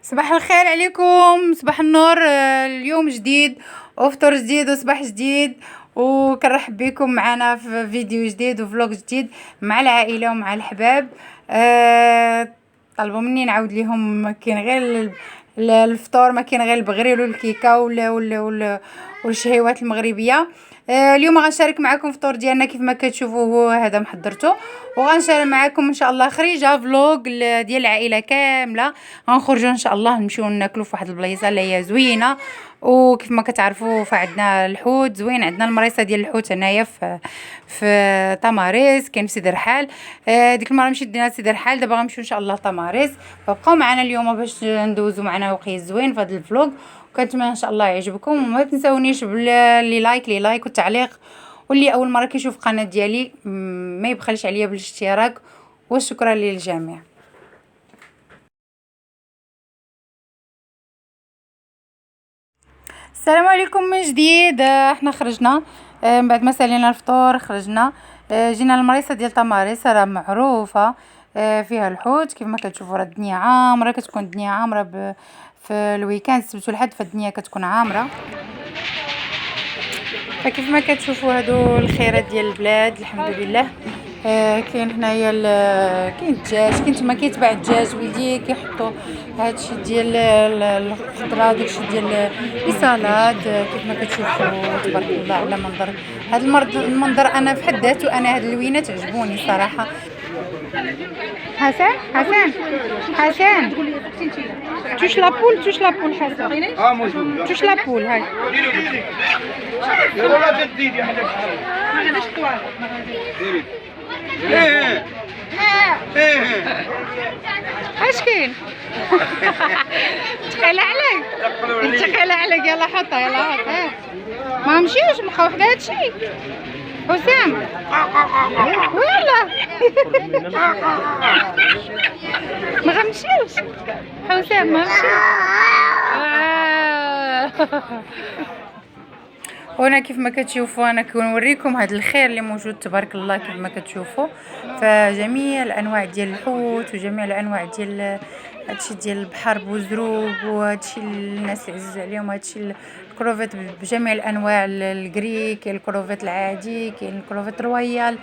صباح الخير عليكم، صباح النور. اليوم جديد وفطور جديد وصباح جديد، وكنرحب بكم معنا في فيديو جديد وفلوق جديد مع العائله ومع الحباب. طلبوا مني نعاود ليهم ما كاين غير الفطور، ما كاين غير البغرير والكيكه والشهيوات المغربيه. اليوم غنشارك معكم فطور ديالنا كيف ما كتشوفوا، هو هذا محضرته، وغنشارك معكم ان شاء الله خريجه فلوق ديال العائله كامله. غنخرجوا ان شاء الله نمشيو ناكلوا في واحد البلايصه اللي هي زوينه، وكيف ما كتعرفوا فعندنا الحوت زوين، عندنا المريصه ديال الحوت هنايا في تماريس، كاين في سيدي رحال. ديك المره مشيت دينا سيدي رحال، دابا غنمشيو ان شاء الله تماريس. فبقاو معنا اليوم باش ندوزو معنا وقت زوين في هذا الفلوق، وكنتمنى ان شاء الله يعجبكم. وما تنساونيش باللي لايك والتعليق، واللي اول مره كيشوف القناه ديالي ما يبخلش عليا بالاشتراك، وشكرا للجميع. السلام عليكم من جديد. احنا خرجنا من بعد ما سالينا الفطور، خرجنا جينا للمريصه ديال تماريس، راه معروفه. فيها الحوت كيف ما كتشوفوا، راه الدنيا عامره، كتكون الدنيا عامره في الويكاند السبت والحد، فالدنيا كتكون عامره. فكيف ما كتشوفوا هادو الخيرات ديال البلاد، الحمد لله. كاين هنايا كاين الدجاج، كاين تما كيتباع الدجاج ولدي، كيحطوا هادشي ديال الخضره، داكشي ديال لي سالاد. كيف ما كتشوفوا تبارك الله على منظر. هاد المنظر انا في حد ذاته، انا هاد اللوينه تعجبوني صراحه. حسن حسن حسن، توش لابول، توش لابول حسن. موجود. توش لابول هاي. والله تديد يا حدا ما غاداش طوال. ايه ايه اش كاين؟ تقيله عليك، تقيله عليك. يلا حطها، يلا حطها. ما مشيوش بقى وحده هادشي. حسام ويلا. ما غنمشيوش حسام، ما مشيوش. هنا كيف ما كتشوفوا انا كنوريكم هذا الخير اللي موجود تبارك الله. كيف ما كتشوفوا فجميع الانواع ديال الحوت وجميع الانواع ديال هادشي ديال البحر بوزروق، وهادشي الناس عزيز عليهم، هادشي الكروفيت بجميع الانواع، الكري، كاين الكروفيت العادي، كاين الكروفيت رويال،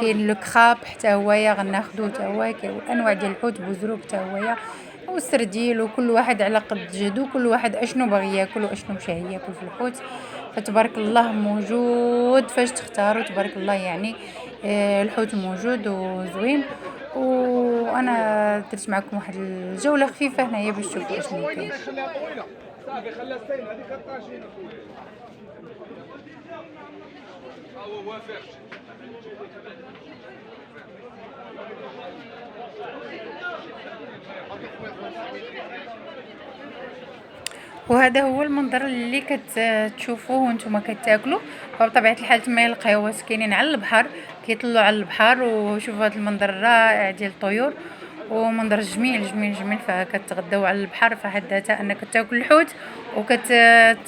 كاين لو كراب حتى هويا غناخذوه حتى هو، كاين انواع ديال الحوت بوزروق حتى هويا، والسرديل، وكل واحد على قد جهدو، كل واحد اشنو باغي ياكل واشنو مشى ياكل في الحوت. فتبارك الله موجود فاش تختاروا، تبارك الله يعني. الحوت موجود وزوين، وانا درت معكم واحد الجوله خفيفه هنايا باش تشوفوا اشنو كاين. صافي خلى السين هذيك الطاجين هو وافق. وهذا هو المنظر اللي كتشوفوه وانتم كتاكلوا. فبطبيعه الحال تما القهوات كاينين على البحر، كيطلعوا على البحر. وشوفوا هذا المنظر الرائع ديال الطيور، ومنظر جميل جميل جميل. فكتغداو على البحر فحد ذاتها انك تاكل الحوت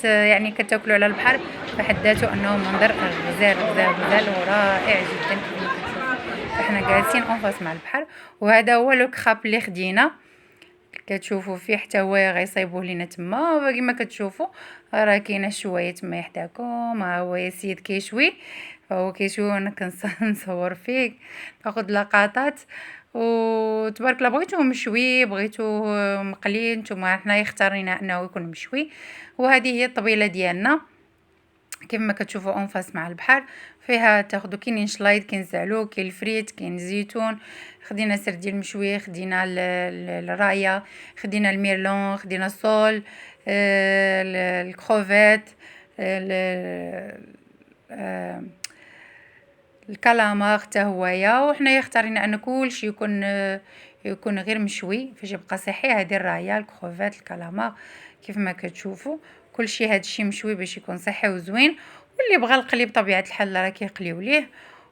يعني كتاكلوا على البحر، فحد ذاته انه منظر غزال غزال غزال ورائع جدا. كما كتشوفوا فاحنا جالسين اونفاس مع البحر، وهذا هو لو كراب اللي خدينا كتشوفوا فيه حتى هو غيصايبوه لينا تما. باقي ما كتشوفوا راه كاينه شويه تما يحداكم، ها هو يا سيد كيشوي، فهو كيشوي وانا كنصور فيه ناخذ لقطات. وتبارك الله بغيتوه مشوي بغيتوه مقلي، نتوما حنايا اختارينا انه يكون مشوي. وهذه هي الطبيله ديالنا كيف ما كتشوفوا اونفاس مع البحر. فيها تاخذوا كاين شلايض، كاين زعلوك، كاين الفريت، كاين الزيتون. خدينا سردين مشوي، خدينا الرايه، خدينا الميرلون، خدينا الصول، الكروفيت، الكالامار حتى هويا. وحنايا اختارينا ان كلشي يكون غير مشوي فاش يبقى صحي. هذه الرايه، الكروفيت، الكالامار، كيف ما كتشوفوا كلشي هادشي مشوي باش يكون صحي وزوين. واللي بغى القلي بطبيعه الحال راه كيقليو ليه.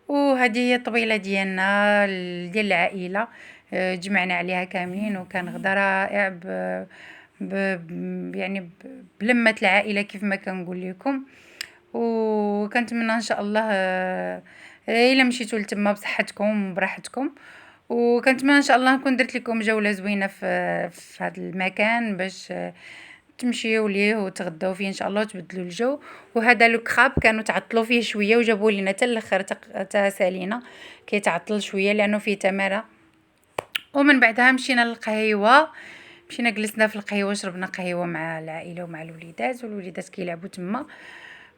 وهذه هي الطبيله ديالنا ديال العائله. جمعنا عليها كاملين، وكان غدا رائع يعني بلمه العائله كيف ما كنقول لكم. وكنتمنى ان شاء الله الا مشيتوا لتما بصحتكم وبراحتكم، وكنتمنى ان شاء الله نكون درت لكم جوله زوينه في هذا المكان باش تمشيو ليه وتغداو فيه ان شاء الله وتبدلوا الجو. وهذا لو كراب كانوا تعطلوا فيه شويه وجابوا لنا حتى الاخر تا سالينا كيتعطل شويه لانه فيه تماره. ومن بعدها مشينا للقهيوه، مشينا جلسنا في القهيوه شربنا قهيوه مع العائله ومع الوليدات، والوليدات كيلعبوا تما.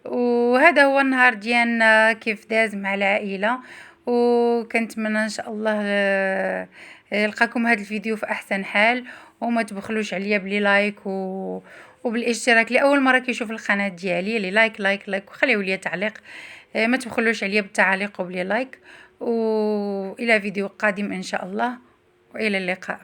وهذا هو النهار ديالنا كيف داز مع العائله. وكنتمنى ان شاء الله يلقاكم هذا الفيديو في احسن حال، وما تبخلوش عليا بلي لايك وبالاشتراك لاول مره كيشوف القناه ديالي، لي لايك لايك لايك وخليوا لي تعليق. ما تبخلوش عليا بالتعاليق وبلي لايك. والى فيديو قادم ان شاء الله، والى اللقاء.